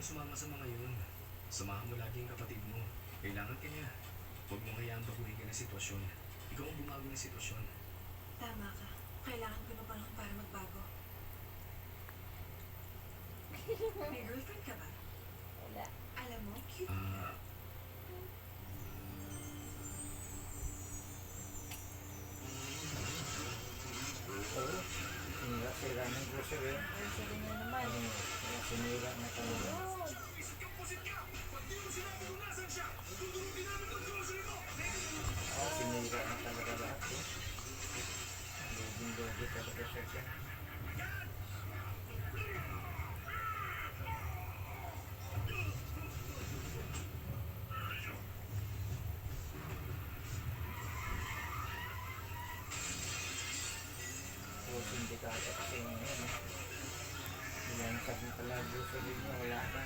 nang sumama sa mga yun. Samahan mo lagi ang kapatid mo. Kailangan ka niya. Huwag mong hayaan baguhin ka ng sitwasyon. Ikaw ang bumago ng sitwasyon. Tama ka. Kailangan ko ng panahon para magbago. May girlfriend ka ba? Wala. Alam mo, cute. Oo. Sinira-sira ng grocery. Grocery na naman. Kaya sinira na talaga. Yun. Sinira na talaga lahat eh. Luging-lugi talaga siya siya. Sindikata kasi ngayon. Nilansag na pala grocery niya, wala na.